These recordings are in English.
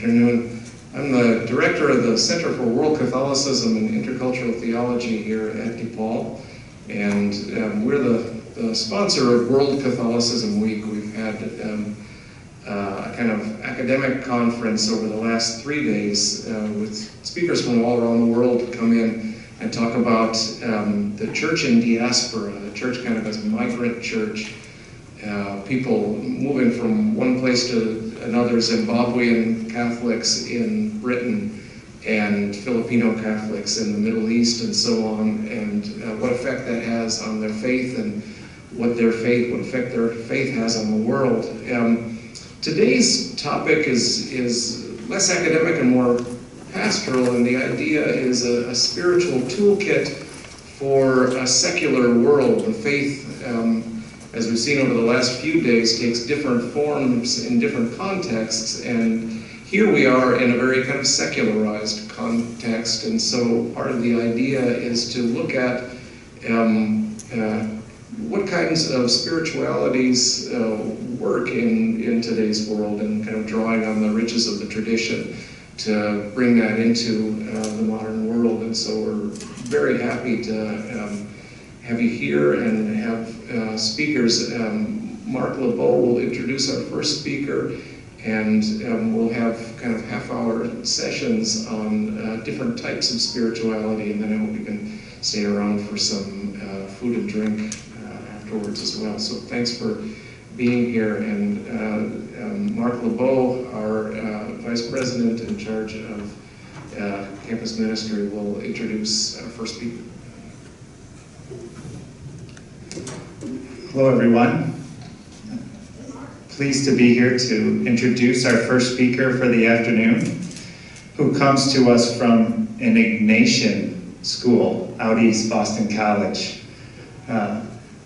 afternoon. I'm the director of the Center for World Catholicism and Intercultural Theology here at DePaul, and we're the sponsor of World Catholicism Week. We've had a kind of academic conference over the last 3 days with speakers from all around the world come in and talk about the church in diaspora, the church kind of as a migrant church, people moving from one place to another, Zimbabwean Catholics in Britain and Filipino Catholics in the Middle East and so on, and what effect that has on their faith and what effect their faith has on the world. Today's topic is less academic and more pastoral, and the idea is a spiritual toolkit for a secular world. The faith, as we've seen over the last few days, takes different forms in different contexts, and here we are in a very kind of secularized context, and so part of the idea is to look at what kinds of spiritualities work in today's world, and kind of drawing on the riches of the tradition to bring that into the modern world. And so we're very happy to have you here and have speakers. Mark LeBeau will introduce our first speaker, and we'll have kind of half-hour sessions on different types of spirituality, and then I hope you can stay around for some food and drink afterwards as well. So thanks for being here. And Mark LeBeau, our Vice President in charge of campus ministry, will introduce our first speaker. Hello, everyone. Pleased to be here to introduce our first speaker for the afternoon, who comes to us from an Ignatian school out east, Boston College.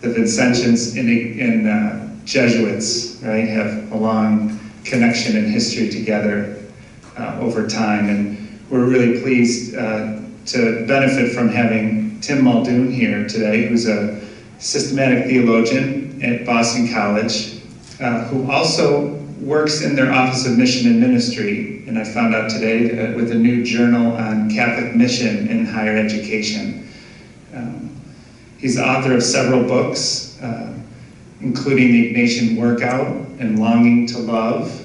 The Vincentians in Jesuits, right, have a long connection and history together over time, and we're really pleased to benefit from having Tim Muldoon here today, who's a systematic theologian at Boston College, who also works in their Office of Mission and Ministry, and I found out today with a new journal on Catholic mission in higher education. He's the author of several books, including the Ignatian Workout and Longing to Love.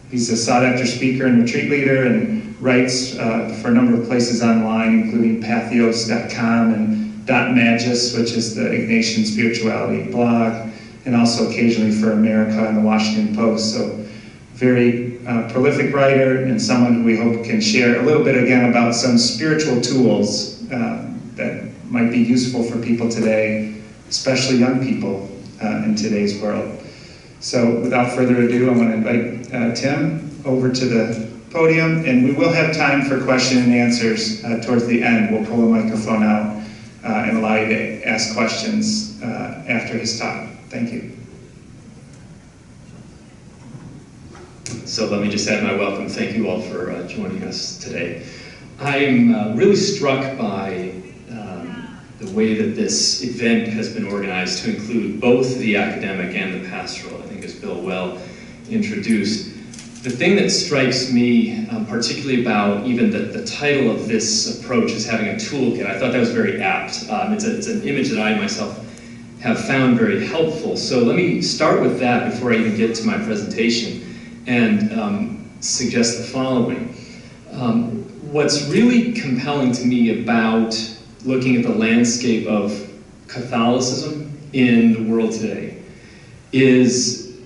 He's a sought-after speaker and retreat leader, and writes for a number of places online, including Patheos.com and .magis, which is the Ignatian spirituality blog, and also occasionally for America and the Washington Post. So very prolific writer, and someone who we hope can share a little bit again about some spiritual tools that might be useful for people today, especially young people in today's world. So without further ado, I want to invite Tim over to the podium, and we will have time for question and answers towards the end. We'll pull a microphone out and allow you to ask questions after his talk. Thank you. So let me just add my welcome. Thank you all for joining us today. I'm really struck by the way that this event has been organized to include both the academic and the pastoral, I think, as Bill well introduced. The thing that strikes me particularly about even the title of this approach is having a toolkit, I thought that was very apt. It's an image that I myself have found very helpful. So let me start with that before I even get to my presentation and suggest the following. What's really compelling to me about looking at the landscape of Catholicism in the world today is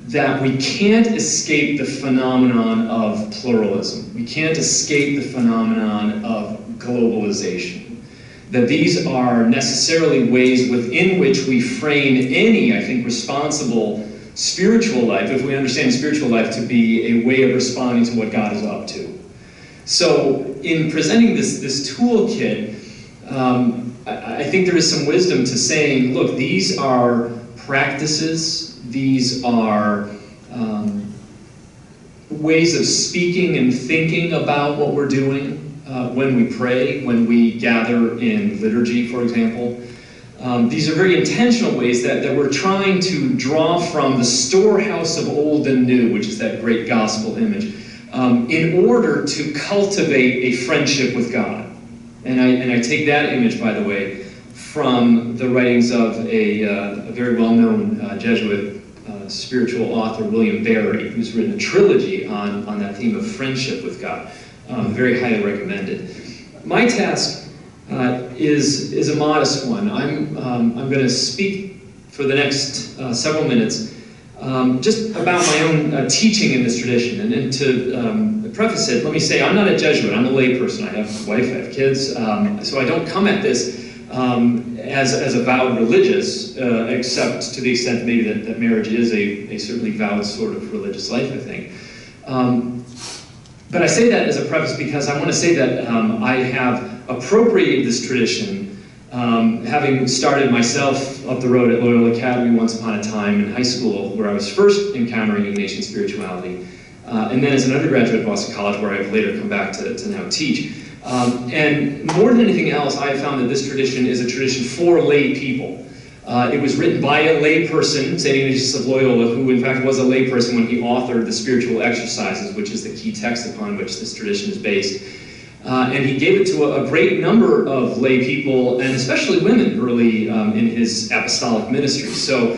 that we can't escape the phenomenon of pluralism. We can't escape the phenomenon of globalization. That these are necessarily ways within which we frame any, I think, responsible spiritual life, if we understand spiritual life to be a way of responding to what God is up to. So in presenting this toolkit, I think there is some wisdom to saying, look, these are practices, these are ways of speaking and thinking about what we're doing when we pray, when we gather in liturgy, for example. These are very intentional ways that we're trying to draw from the storehouse of old and new, which is that great gospel image. in order to cultivate a friendship with God. And I take that image, by the way, from the writings of a very well-known Jesuit spiritual author, William Barry, who's written a trilogy on that theme of friendship with God. Very highly recommended. My task is a modest one. I'm going to speak for the next several minutes just about my own teaching in this tradition. And to preface it, let me say I'm not a Jesuit. I'm a layperson. I have a wife, I have kids, so I don't come at this as a vowed religious, except to the extent maybe that marriage is a certainly vowed sort of religious life, I think. But I say that as a preface because I want to say that I have appropriated this tradition, having started myself up the road at Loyola Academy once upon a time in high school, where I was first encountering Ignatian spirituality, and then as an undergraduate at Boston College, where I've later come back to now teach. And more than anything else, I have found that this tradition is a tradition for lay people. It was written by a lay person, St. Ignatius of Loyola, who in fact was a lay person when he authored the Spiritual Exercises, which is the key text upon which this tradition is based. And he gave it to a great number of lay people, and especially women, early in his apostolic ministry. So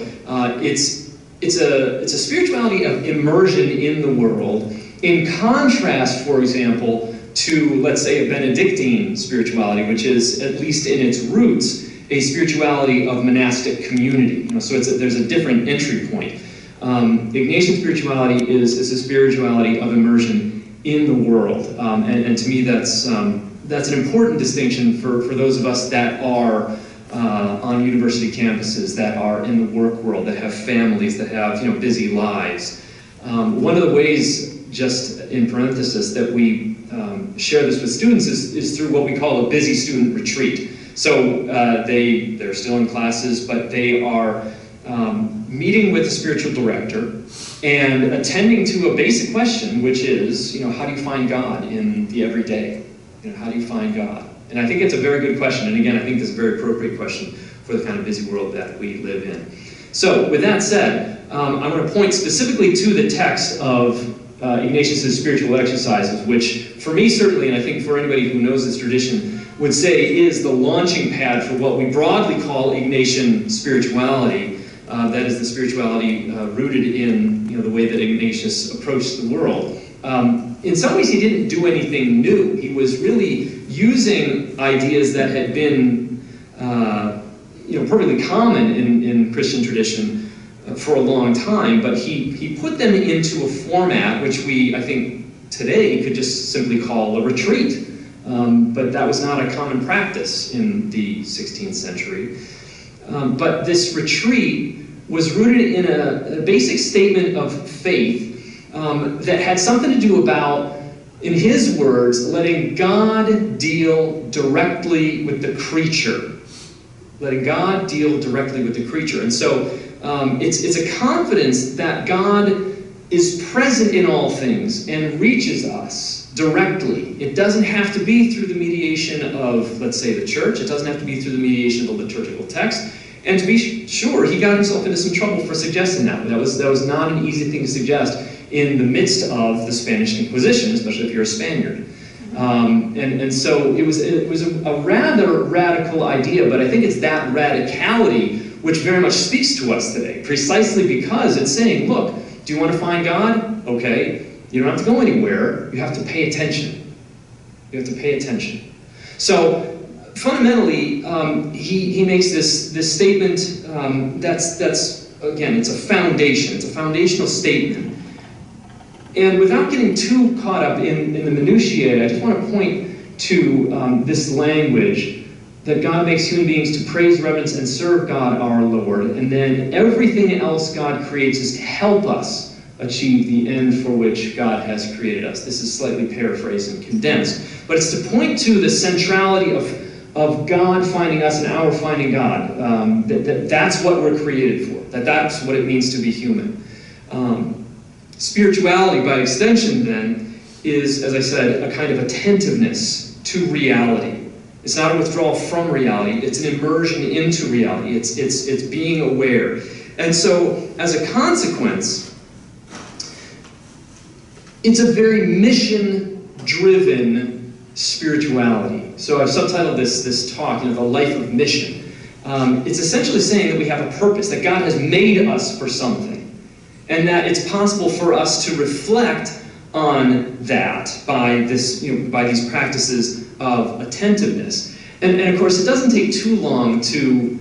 it's a spirituality of immersion in the world, in contrast, for example, to, let's say, a Benedictine spirituality, which is, at least in its roots, a spirituality of monastic community. So there's a different entry point. Ignatian spirituality is a spirituality of immersion in the world, and to me that's an important distinction for those of us that are on university campuses, that are in the work world, that have families, that have busy lives. One of the ways, just in parenthesis, that we share this with students is through what we call a busy student retreat. So they're still in classes, but they are meeting with the spiritual director and attending to a basic question, which is, how do you find God in the everyday? How do you find God? And I think it's a very good question. And again, I think it's a very appropriate question for the kind of busy world that we live in. So with that said, I'm going to point specifically to the text of Ignatius' Spiritual Exercises, which for me certainly, and I think for anybody who knows this tradition, would say is the launching pad for what we broadly call Ignatian spirituality. That is the spirituality rooted in the way that Ignatius approached the world. In some ways he didn't do anything new. He was really using ideas that had been perfectly common in Christian tradition for a long time, but he put them into a format which we, I think, today could just simply call a retreat. But that was not a common practice in the 16th century. But this retreat was rooted in a basic statement of faith that had something to do about, in his words, letting God deal directly with the creature. Letting God deal directly with the creature. And so it's a confidence that God is present in all things and reaches us directly. It doesn't have to be through the mediation of, let's say, the church. It doesn't have to be through the mediation of the liturgical text. And to be sure, he got himself into some trouble for suggesting that. That was not an easy thing to suggest in the midst of the Spanish Inquisition, especially if you're a Spaniard. And so it was a rather radical idea, but I think it's that radicality which very much speaks to us today, precisely because it's saying, look, do you want to find God? Okay. You don't have to go anywhere. You have to pay attention. You have to pay attention. So fundamentally, he makes this statement that's again, it's a foundation. It's a foundational statement. And without getting too caught up in the minutiae, I just want to point to this language that God makes human beings to praise, reverence, and serve God our Lord, and then everything else God creates is to help us achieve the end for which God has created us. This is slightly paraphrased and condensed, but it's to point to the centrality of God finding us and our finding God. That's what we're created for. That's what it means to be human. Spirituality, by extension, then, is, as I said, a kind of attentiveness to reality. It's not a withdrawal from reality. It's an immersion into reality. It's being aware. And so, as a consequence, it's a very mission-driven spirituality. So I've subtitled this talk, the life of mission. It's essentially saying that we have a purpose, that God has made us for something, and that it's possible for us to reflect on that by these practices of attentiveness. And of course, it doesn't take too long to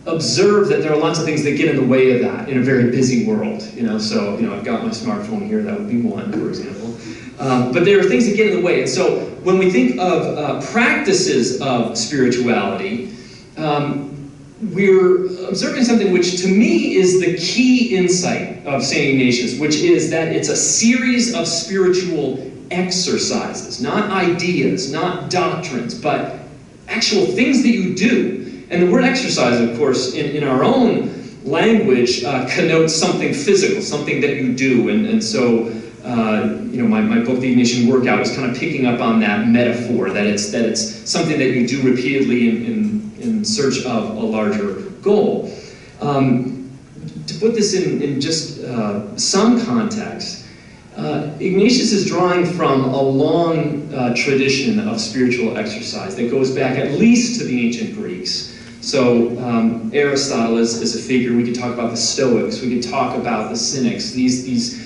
observe that there are lots of things that get in the way of that in a very busy world. So I've got my smartphone here. That would be one, for example. But there are things that get in the way. And so when we think of practices of spirituality, we're observing something which to me is the key insight of St. Ignatius, which is that it's a series of spiritual exercises, not ideas, not doctrines, but actual things that you do. And the word exercise, of course, in our own language connotes something physical, something that you do. And so my book, The Ignatian Workout, is kind of picking up on that metaphor, that it's something that you do repeatedly in search of a larger goal. To put this in just some context, Ignatius is drawing from a long tradition of spiritual exercise that goes back at least to the ancient Greeks. So Aristotle is a figure. We could talk about the Stoics. We could talk about the Cynics. These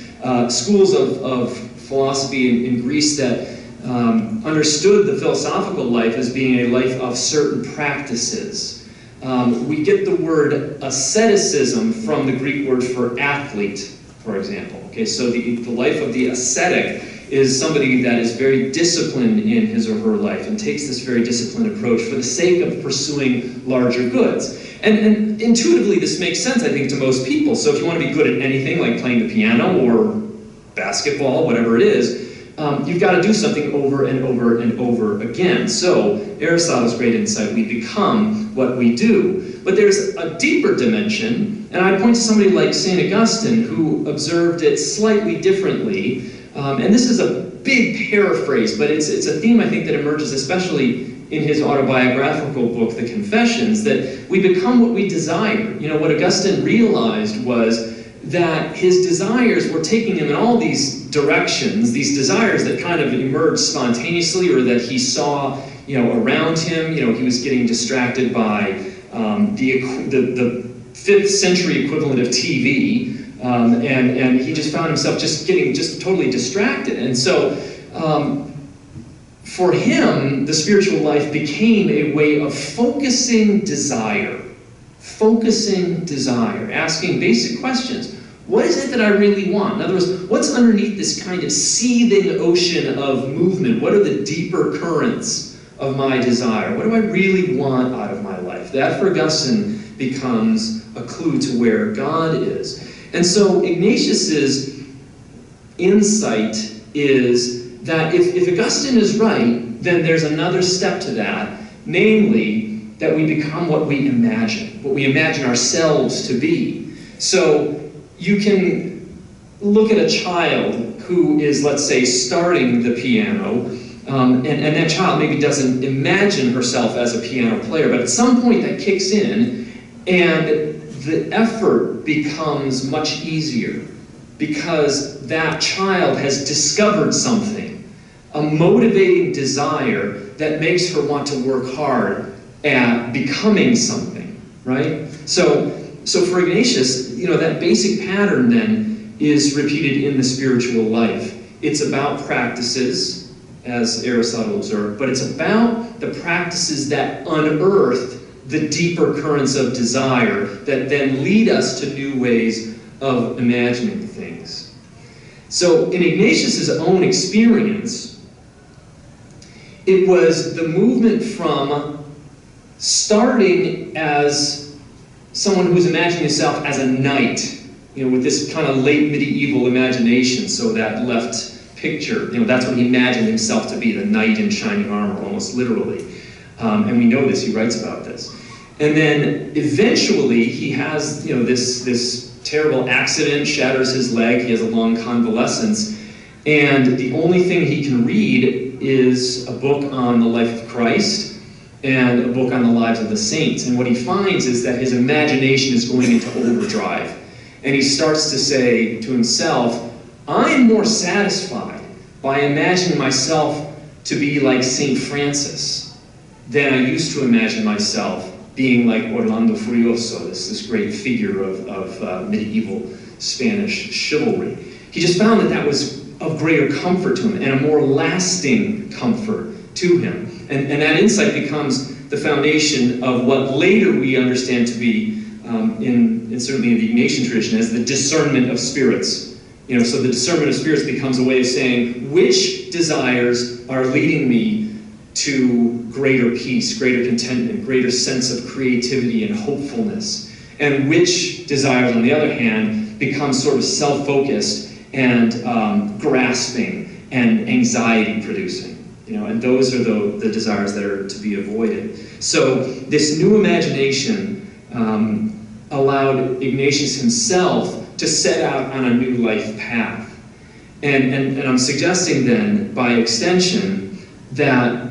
schools of philosophy in Greece that understood the philosophical life as being a life of certain practices. We get the word asceticism from the Greek word for athlete, for example. Okay, so the life of the ascetic is somebody that is very disciplined in his or her life and takes this very disciplined approach for the sake of pursuing larger goods. And intuitively, this makes sense, I think, to most people. So if you want to be good at anything, like playing the piano or basketball, whatever it is, you've got to do something over and over and over again. So Aristotle's great insight, we become what we do. But there's a deeper dimension, and I point to somebody like St. Augustine, who observed it slightly differently. And this is a big paraphrase, but it's a theme, I think, that emerges especially in his autobiographical book, The Confessions, that we become what we desire. What Augustine realized was that his desires were taking him in all these directions, these desires that kind of emerged spontaneously or that he saw, around him. He was getting distracted by the 5th century equivalent of TV, and he just found himself just getting totally distracted. And so for him, the spiritual life became a way of focusing desire, asking basic questions. What is it that I really want? In other words, what's underneath this kind of seething ocean of movement? What are the deeper currents of my desire? What do I really want out of my life? That, for Augustine, becomes a clue to where God is. And so Ignatius's insight is that if Augustine is right, then there's another step to that, namely that we become what we imagine ourselves to be. So you can look at a child who is, let's say, starting the piano, and that child maybe doesn't imagine herself as a piano player, but at some point that kicks in, and the effort becomes much easier because that child has discovered something, a motivating desire that makes her want to work hard at becoming something, right? So for Ignatius, that basic pattern then is repeated in the spiritual life. It's about practices, as Aristotle observed, but it's about the practices that unearth the deeper currents of desire that then lead us to new ways of imagining things. So in Ignatius's own experience, it was the movement from starting as someone who's imagining himself as a knight, with this kind of late medieval imagination, so that left picture, that's what he imagined himself to be, the knight in shining armor, almost literally. And we know this, he writes about this. And then eventually he has, this terrible accident, shatters his leg, he has a long convalescence, and the only thing he can read is a book on the life of Christ and a book on the lives of the saints. And what he finds is that his imagination is going into overdrive. And he starts to say to himself, I'm more satisfied by imagining myself to be like St. Francis than I used to imagine myself being like Orlando Furioso, this great figure of medieval Spanish chivalry. He just found that that was of greater comfort to him and a more lasting comfort to him. And that insight becomes the foundation of what later we understand to be, certainly in the Ignatian tradition, as the discernment of spirits. You know, so the discernment of spirits becomes a way of saying which desires are leading me to greater peace, greater contentment, greater sense of creativity and hopefulness, and which desires, on the other hand, become sort of self-focused and grasping and anxiety-producing. You know, and those are the desires that are to be avoided. So this new imagination allowed Ignatius himself to set out on a new life path. And I'm suggesting then, by extension, that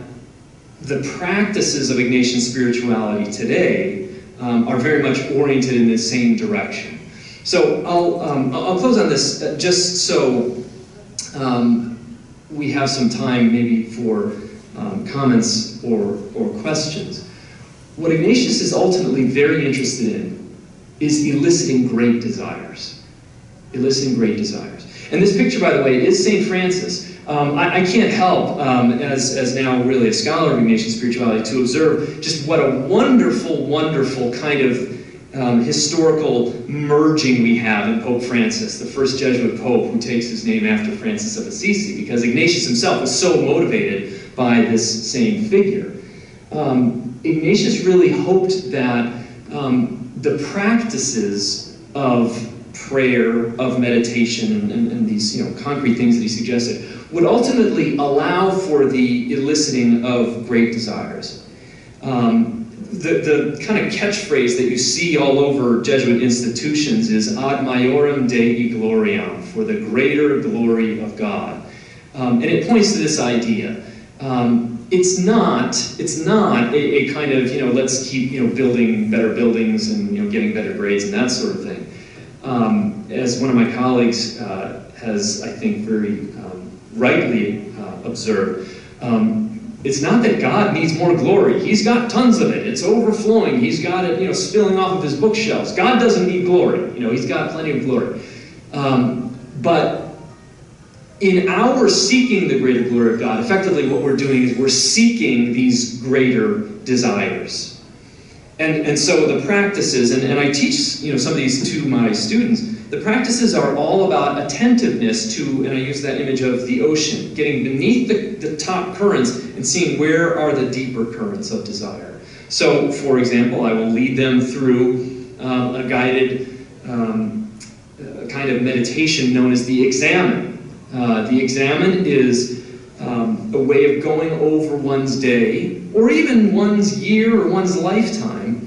the practices of Ignatian spirituality today are very much oriented in the same direction. So I'll close on this just so we have some time maybe for comments or questions. What Ignatius is ultimately very interested in is eliciting great desires. Eliciting great desires. And this picture, by the way, is St. Francis. I can't help, as now really a scholar of Ignatian spirituality, to observe just what a wonderful, wonderful kind of historical merging we have in Pope Francis, the first Jesuit Pope who takes his name after Francis of Assisi, because Ignatius himself was so motivated by this same figure. Ignatius really hoped that the practices of prayer, of meditation, and these concrete things that he suggested would ultimately allow for the eliciting of great desires. The kind of catchphrase that you see all over Jesuit institutions is ad maiorem Dei gloriam, for the greater glory of God. And it points to this idea. It's not a kind of, let's keep, building better buildings and, getting better grades and that sort of thing. As one of my colleagues has, I think, very rightly observed, it's not that God needs more glory. He's got tons of it. It's overflowing. He's got it, spilling off of his bookshelves. God doesn't need glory. He's got plenty of glory. But in our seeking the greater glory of God, effectively what we're doing is we're seeking these greater desires. And so the practices, and I teach some of these to my students, the practices are all about attentiveness to, and I use that image of the ocean, getting beneath the top currents and seeing where are the deeper currents of desire. So, for example, I will lead them through a guided kind of meditation known as the examen. The examen is a way of going over one's day, or even one's year or one's lifetime,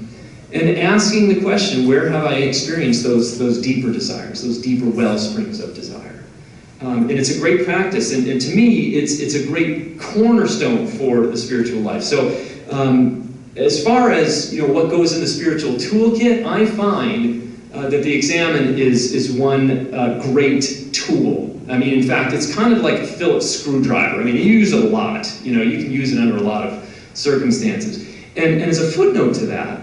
and asking the question, where have I experienced those deeper desires, those deeper well springs of desire? And it's a great practice, and to me, it's a great cornerstone for the spiritual life. So as far as what goes in the spiritual toolkit, I find that the examen is one great tool. I mean, in fact, it's kind of like a Phillips screwdriver. I mean, you use it a lot. You can use it under a lot of circumstances. And as a footnote to that,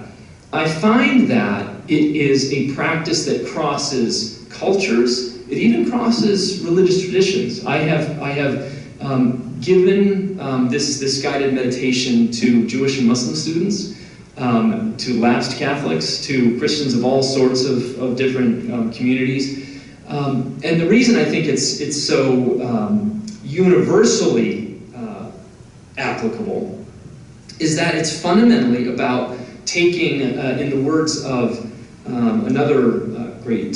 I find that it is a practice that crosses cultures. It even crosses religious traditions. I have given this guided meditation to Jewish and Muslim students, to lapsed Catholics, to Christians of all sorts of different communities. And the reason I think it's so universally applicable is that it's fundamentally about taking, in the words of another great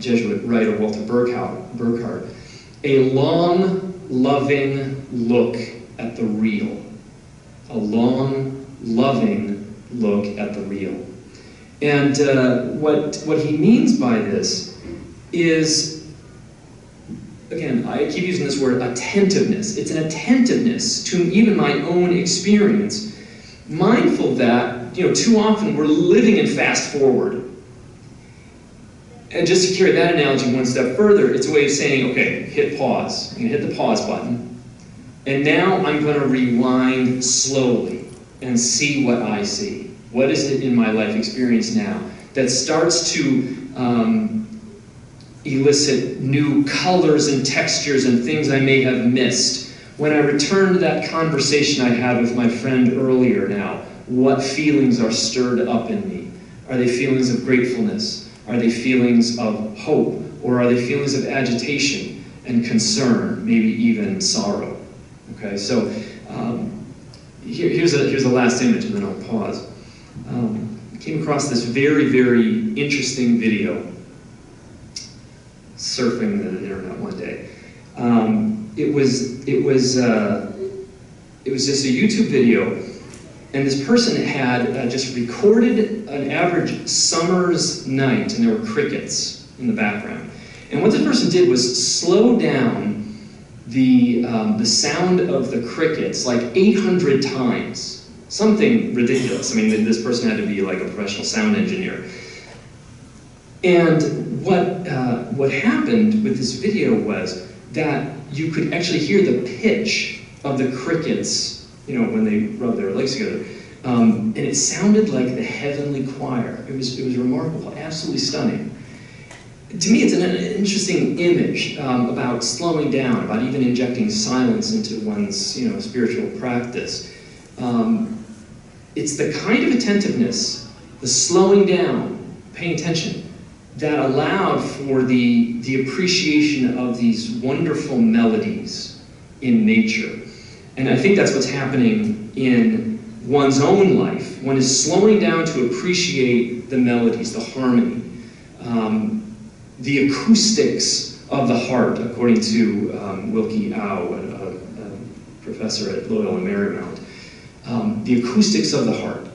Jesuit writer, Walter Burckhardt, a long, loving look at the real. A long, loving look at the real. And what he means by this is, again, I keep using this word, attentiveness. It's an attentiveness to even my own experience, mindful that, too often we're living in fast forward. And just to carry that analogy one step further, it's a way of saying, okay, hit pause. I'm going to hit the pause button. And now I'm going to rewind slowly and see what I see. What is it in my life experience now that starts to elicit new colors and textures and things I may have missed? When I return to that conversation I had with my friend earlier now, what feelings are stirred up in me? Are they feelings of gratefulness? Are they feelings of hope? Or are they feelings of agitation and concern, maybe even sorrow? Okay, so here's the last image, and then I'll pause. I came across this very, very interesting video surfing the internet one day. It was just a YouTube video, and this person had just recorded an average summer's night, and there were crickets in the background. And what this person did was slow down the sound of the crickets like 800 times. Something ridiculous. I mean, this person had to be like a professional sound engineer. And what happened with this video was that you could actually hear the pitch of the crickets, you know, when they rub their legs together. And it sounded like the heavenly choir. It was remarkable, absolutely stunning. To me, it's an interesting image about slowing down, about even injecting silence into one's, spiritual practice. It's the kind of attentiveness, the slowing down, paying attention, that allowed for the appreciation of these wonderful melodies in nature. And I think that's what's happening in one's own life. One is slowing down to appreciate the melodies, the harmony, the acoustics of the heart, according to Wilkie Au, a professor at Loyola Marymount. The acoustics of the heart.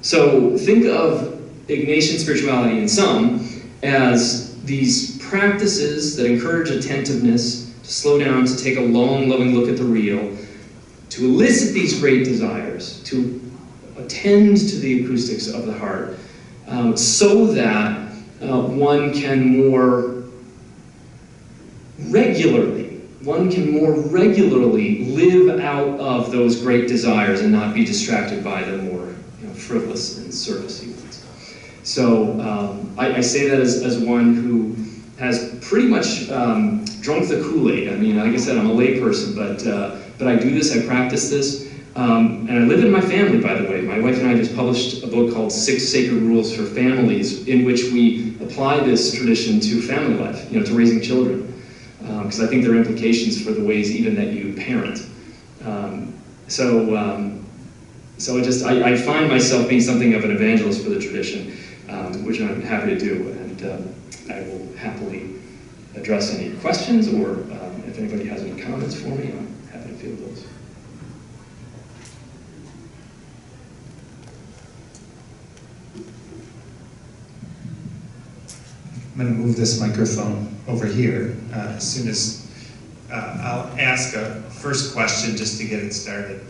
So think of Ignatian spirituality in some as these practices that encourage attentiveness, to slow down, to take a long, loving look at the real, to elicit these great desires, to attend to the acoustics of the heart, so that one can more regularly live out of those great desires and not be distracted by the more frivolous and surfacey ones. So I say that as one who has pretty much drunk the Kool-Aid. I mean, like I said, I'm a layperson, but I do this, I practice this, and I live in my family, by the way. My wife and I just published a book called 6 Sacred Rules for Families, in which we apply this tradition to family life, to raising children. Because I think there are implications for the ways even that you parent. So I find myself being something of an evangelist for the tradition, which I'm happy to do, and I will happily address any questions, or if anybody has any comments for me, I'm happy to field those. I'm going to move this microphone over here as soon as I'll ask a first question just to get it started.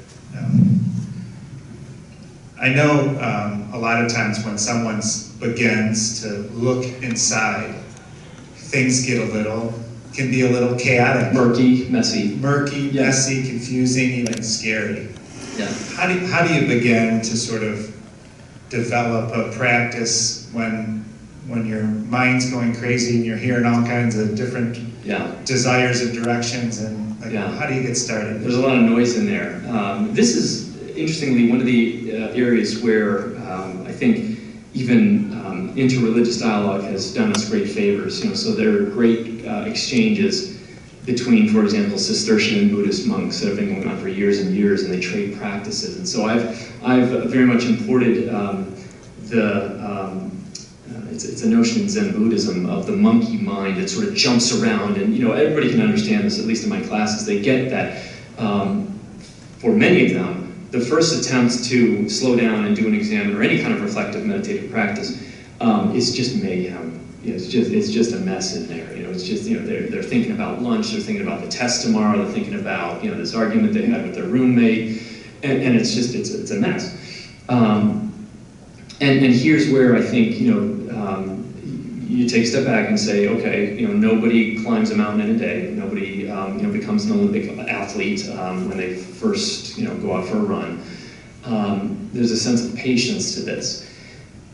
I know a lot of times when someone begins to look inside, things can be a little chaotic. Murky, messy. Messy, confusing, even scary. Yeah. How do you begin to sort of develop a practice when your mind's going crazy and you're hearing all kinds of different desires and directions, and how do you get started? There's a lot of noise in there. This is, interestingly, one of the areas where I think even interreligious dialogue has done us great favors. So there are great exchanges between, for example, Cistercian and Buddhist monks that have been going on for years and years, and they trade practices. And so I've very much imported it's a notion in Zen Buddhism of the monkey mind that sort of jumps around, and everybody can understand this, at least in my classes. They get that for many of them, the first attempt to slow down and do an examen or any kind of reflective meditative practice is just mayhem. It's just a mess in there. It's just they're thinking about lunch, they're thinking about the test tomorrow, they're thinking about this argument they had with their roommate, and it's a mess. And here's where I think you take a step back and say, okay, nobody climbs a mountain in a day. Nobody, becomes an Olympic athlete when they first, go out for a run. There's a sense of patience to this.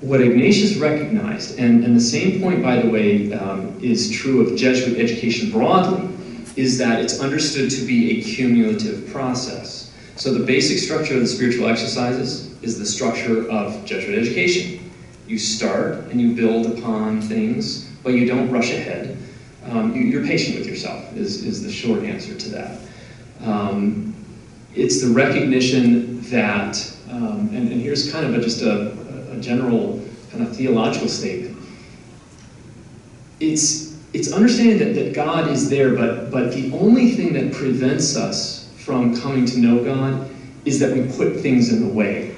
What Ignatius recognized, and the same point, by the way, is true of Jesuit education broadly, is that it's understood to be a cumulative process. So the basic structure of the spiritual exercises is the structure of Jesuit education. You start and you build upon things, but you don't rush ahead. You're patient with yourself, is the short answer to that. It's the recognition that, and here's kind of just a general kind of theological statement. It's understanding that God is there, but the only thing that prevents us from coming to know God is that we put things in the way.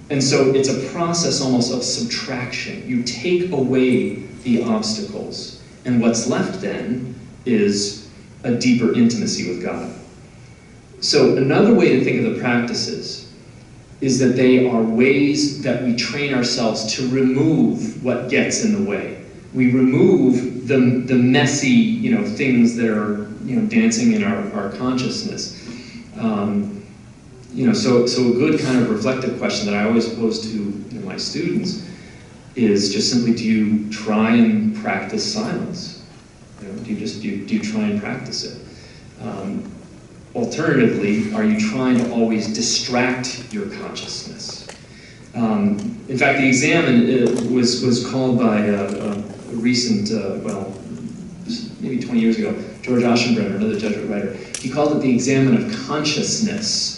And so it's a process almost of subtraction. You take away the obstacles, and what's left then is a deeper intimacy with God. So another way to think of the practices is that they are ways that we train ourselves to remove what gets in the way. We remove the messy, things that are, dancing in our consciousness. So a good kind of reflective question that I always pose to my students is just simply, do you try and practice silence? Do you try and practice it? Alternatively, are you trying to always distract your consciousness? In fact, the Examen was called by a recent, maybe 20 years ago, George Aschenbrenner, another Jesuit writer, he called it the Examen of consciousness.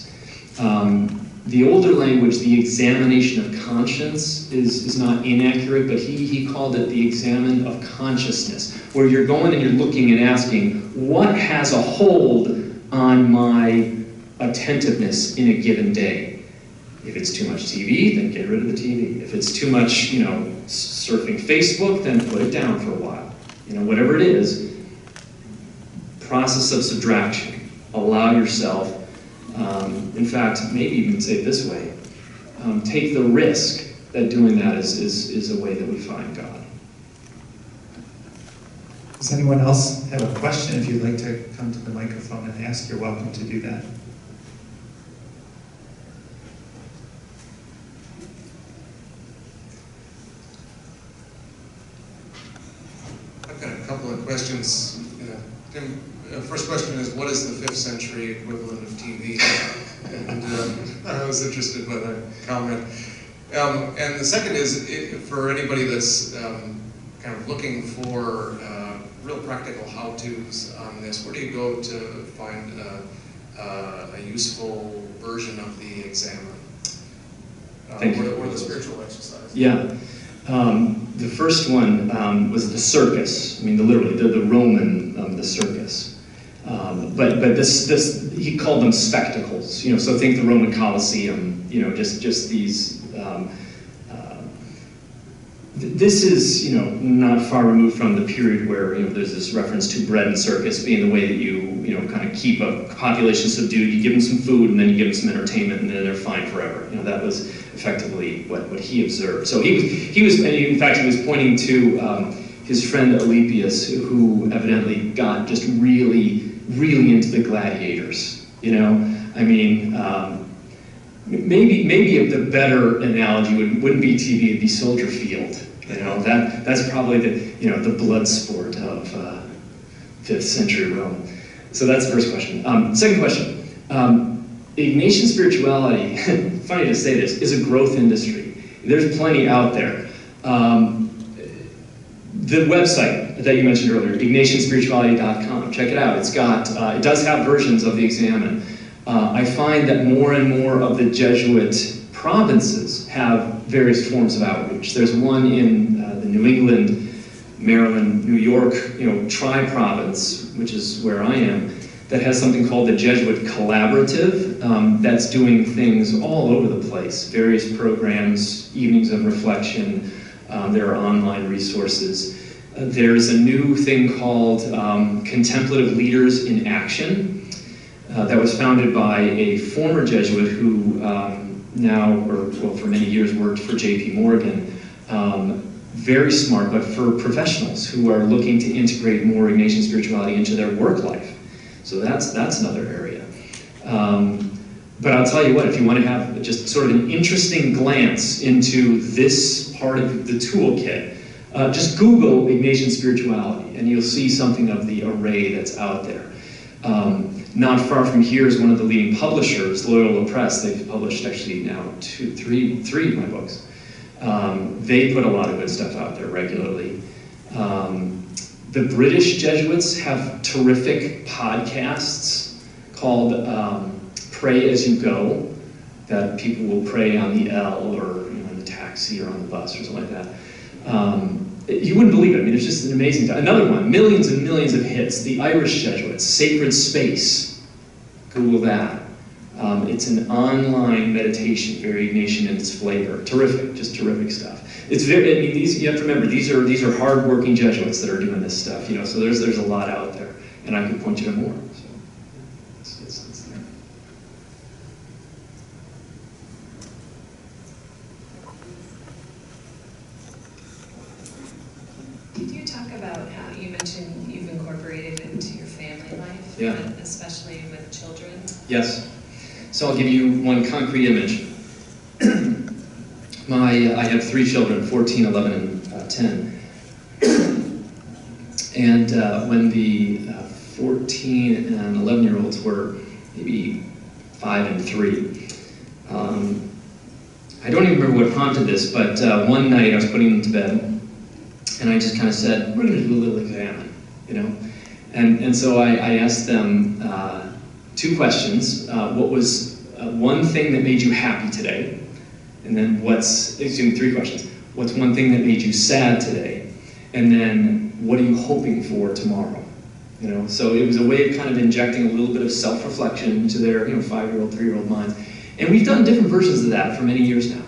The older language, the examination of conscience, is not inaccurate, but he called it the Examen of consciousness, where you're going and you're looking and asking, what has a hold on my attentiveness in a given day? If it's too much TV, then get rid of the TV. If it's too much, surfing Facebook, then put it down for a while. Whatever it is, process of subtraction. Allow yourself, in fact, maybe even say it this way, take the risk that doing that is a way that we find God. Does anyone else have a question? If you'd like to come to the microphone and ask, you're welcome to do that. I've got a couple of questions. Tim, first question is, what is the 5th century equivalent of TV? And I was interested by that comment. And the second is, for anybody that's kind of looking for real practical how-tos on this, where do you go to find a useful version of the Examen? Or the spiritual exercise? Yeah. The first one was the circus. I mean, literally, the Roman, the circus. But this, he called them spectacles. So think the Roman Colosseum. Just these. This is, not far removed from the period where, there's this reference to bread and circus being the way that you, kind of keep a population subdued. You give them some food, and then you give them some entertainment, and then they're fine forever. That was effectively what he observed. So he was, and in fact, he was pointing to his friend Alypius, who evidently got just really, really into the gladiators. I mean, maybe the better analogy wouldn't be TV, it'd be Soldier Field. That's probably the blood sport of 5th century Rome. So that's the first question. Second question. Ignatian spirituality, funny to say this, is a growth industry. There's plenty out there. The website that you mentioned earlier, ignatianspirituality.com, check it out. It does have versions of the Examen. I find that more and more of the Jesuit provinces have various forms of outreach. There's one in the New England, Maryland, New York, tri-province, which is where I am, that has something called the Jesuit Collaborative, that's doing things all over the place. Various programs, evenings of reflection, there are online resources. There's a new thing called Contemplative Leaders in Action that was founded by a former Jesuit who for many years worked for J.P. Morgan. very smart, but for professionals who are looking to integrate more Ignatian spirituality into their work life. So that's another area. But I'll tell you what, if you want to have just sort of an interesting glance into this part of the toolkit, just Google Ignatian spirituality, and you'll see something of the array that's out there. Not far from here is one of the leading publishers, Loyola Press. They've published actually now three of my books. They put a lot of good stuff out there regularly. The British Jesuits have terrific podcasts called Pray As You Go, that people will pray on the L or in the taxi or on the bus or something like that. You wouldn't believe it. I mean, it's just an amazing. Another one, millions and millions of hits. The Irish Jesuits, Sacred Space. Google that. It's an online meditation, very Ignatian in its flavor. Terrific, just terrific stuff. It's very. I mean, you have to remember these are hard-working Jesuits that are doing this stuff. So there's a lot out there, and I could point you to more. So it's there. Could you talk about how you mentioned you've incorporated it into your family life, Yeah. especially with children? Yes. So I'll give you one concrete image. I have 3 children, 14, 11, and 10. And when the 14 and 11-year-olds were maybe 5 and 3, I don't even remember what prompted this, but one night I was putting them to bed, and I just kind of said, we're going to do a little examine, And so I asked them 2 questions. What was one thing that made you happy today? And then 3 questions. What's one thing that made you sad today? And then what are you hoping for tomorrow? So it was a way of kind of injecting a little bit of self-reflection into their 5-year-old, 3-year-old minds. And we've done different versions of that for many years now.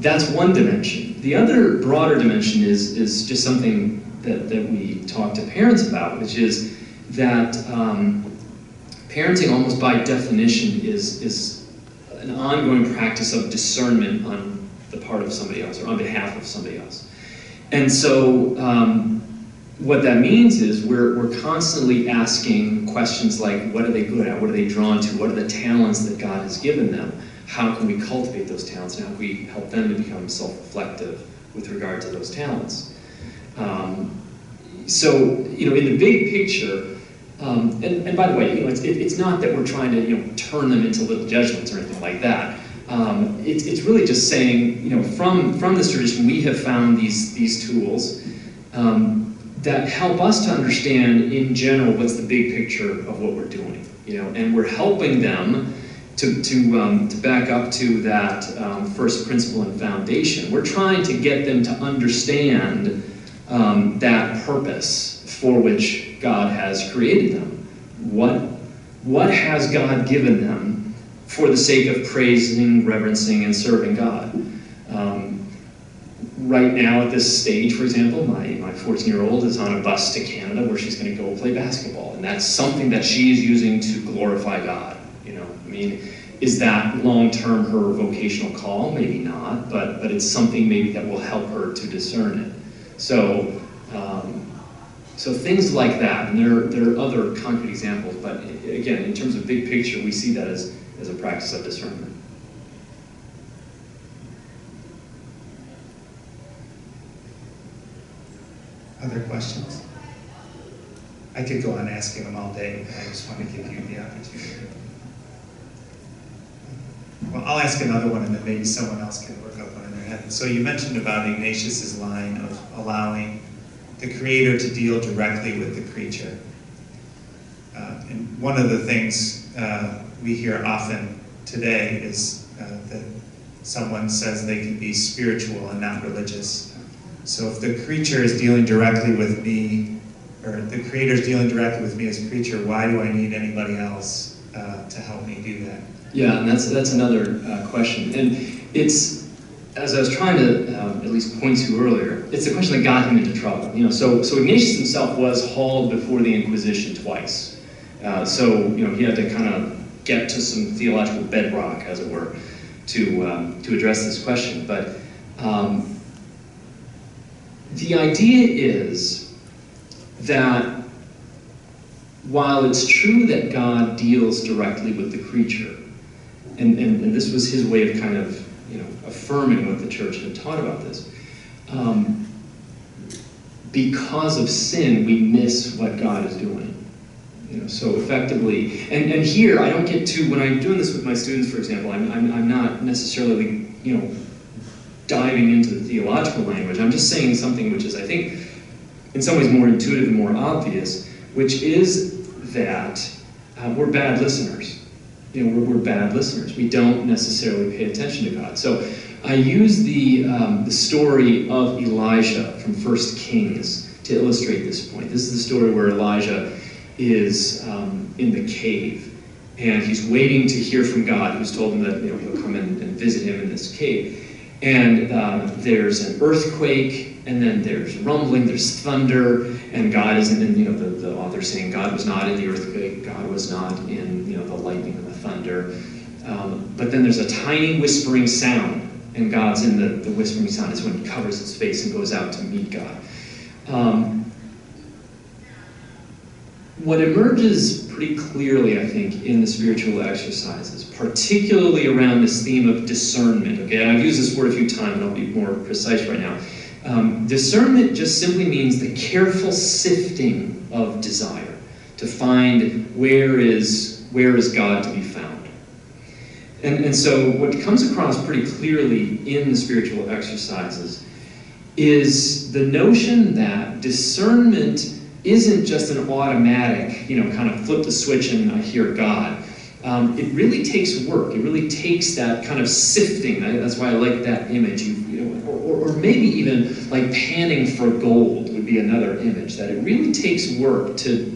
That's one dimension. The other broader dimension is just something that we talk to parents about, which is that parenting, almost by definition, is an ongoing practice of discernment on the part of somebody else, or on behalf of somebody else. And so what that means is we're constantly asking questions like, what are they good at? What are they drawn to? What are the talents that God has given them? How can we cultivate those talents? And how can we help them to become self-reflective with regard to those talents? So, in the big picture, and by the way, it's not that we're trying to, turn them into little Jesuits or anything like that. It's really just saying, from this tradition, we have found these tools that help us to understand, in general, what's the big picture of what we're doing, and we're helping them to back up to that first principle and foundation. We're trying to get them to understand that purpose for which God has created them. What has God given them for the sake of praising, reverencing, and serving God? Right now at this stage, for example, my 14-year-old is on a bus to Canada where she's going to go play basketball, and that's something that she is using to glorify God. Is that long-term her vocational call? Maybe not, but it's something maybe that will help her to discern it. So things like that, and there are other concrete examples, but again, in terms of big picture, we see that as a practice of discernment. Other questions? I could go on asking them all day. I just want to give you the opportunity. Well, I'll ask another one, and then maybe someone else can work up one in their head. So you mentioned about Ignatius's line of allowing the Creator to deal directly with the creature. And one of the things we hear often today is that someone says they can be spiritual and not religious. So if the creature is dealing directly with me, or the Creator is dealing directly with me as a creature, why do I need anybody else to help me do that? Yeah, and that's another question. And it's, as I was trying to at least point to earlier, it's the question that got him into trouble. So Ignatius himself was hauled before the Inquisition twice. So he had to kind of get to some theological bedrock, as it were, to address this question. But The idea is that while it's true that God deals directly with the creature, and this was his way of kind of, affirming what the church had taught about this, because of sin, we miss what God is doing. So effectively, and here I don't get to, when I'm doing this with my students, for example, I'm not necessarily, diving into the theological language. I'm just saying something which is, I think, in some ways more intuitive and more obvious, which is that we're bad listeners. We're bad listeners. We don't necessarily pay attention to God. So I use the story of Elijah from 1 Kings to illustrate this point. This is the story where Elijah is in the cave, and he's waiting to hear from God, who's told him that he'll come and visit him in this cave. And there's an earthquake, and then there's rumbling, there's thunder, and God isn't in, the author's saying God was not in the earthquake, God was not in, the lightning and the thunder. But then there's a tiny whispering sound, and God's in the whispering sound. Is when he covers his face and goes out to meet God. What emerges pretty clearly, I think, in the spiritual exercises, particularly around this theme of discernment, okay? I've used this word a few times, and I'll be more precise right now. Discernment just simply means the careful sifting of desire to find where is God to be found. And so what comes across pretty clearly in the spiritual exercises is the notion that discernment isn't just an automatic, kind of flip the switch and I hear God. It really takes work. It really takes that kind of sifting. That's why I like that image. Or maybe even like panning for gold would be another image. That it really takes work to,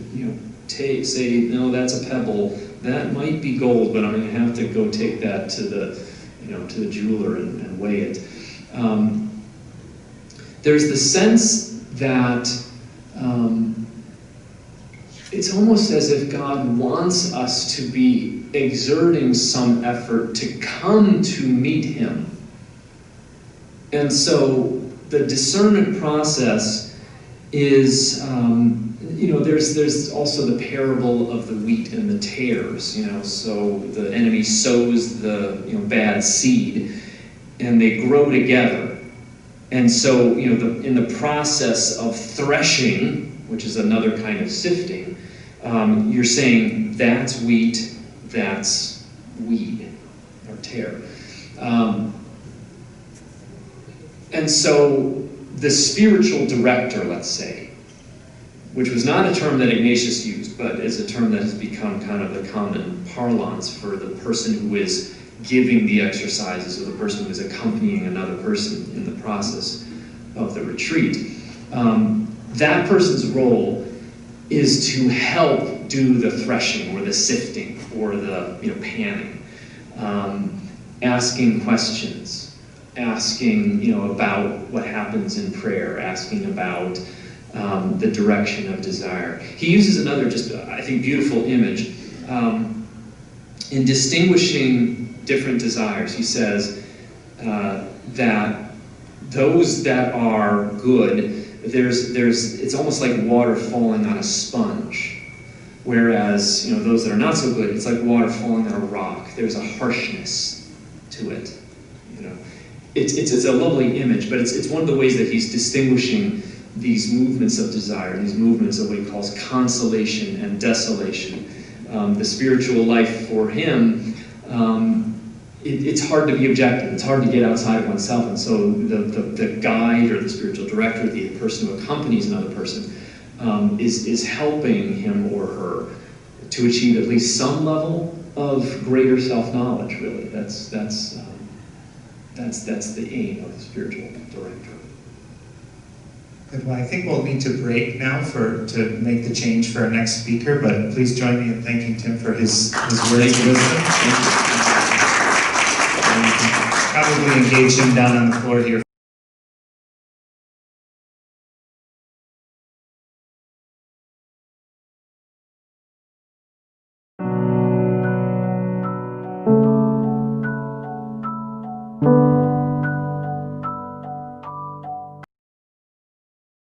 say, no, that's a pebble. That might be gold, but I'm going to have to go take that to the jeweler and weigh it. There's the sense that it's almost as if God wants us to be exerting some effort to come to meet him. And so the discernment process is, there's also the parable of the wheat and the tares, so the enemy sows the, bad seed, and they grow together. And so, in the process of threshing, which is another kind of sifting, you're saying that's wheat, that's weed, or tare. And so the spiritual director, let's say, which was not a term that Ignatius used, but is a term that has become kind of the common parlance for the person who is giving the exercises, or the person who is accompanying another person in the process of the retreat. That person's role is to help do the threshing or the sifting or the panning, asking questions, asking about what happens in prayer, asking about the direction of desire. He uses another just, I think, beautiful image in distinguishing different desires. He says that those that are good, it's almost like water falling on a sponge, whereas those that are not so good, it's like water falling on a rock. There's a harshness to it. It's a lovely image, but it's one of the ways that he's distinguishing these movements of desire, these movements of what he calls consolation and desolation. The spiritual life for him, it's hard to be objective. It's hard to get outside of oneself. And so the guide or the spiritual director, the person who accompanies another person, is helping him or her to achieve at least some level of greater self-knowledge, really. That's the aim of the spiritual director. Good. Well, I think we'll need to break now to make the change for our next speaker, but please join me in thanking Tim for his words of wisdom. Probably engage him down on the floor here.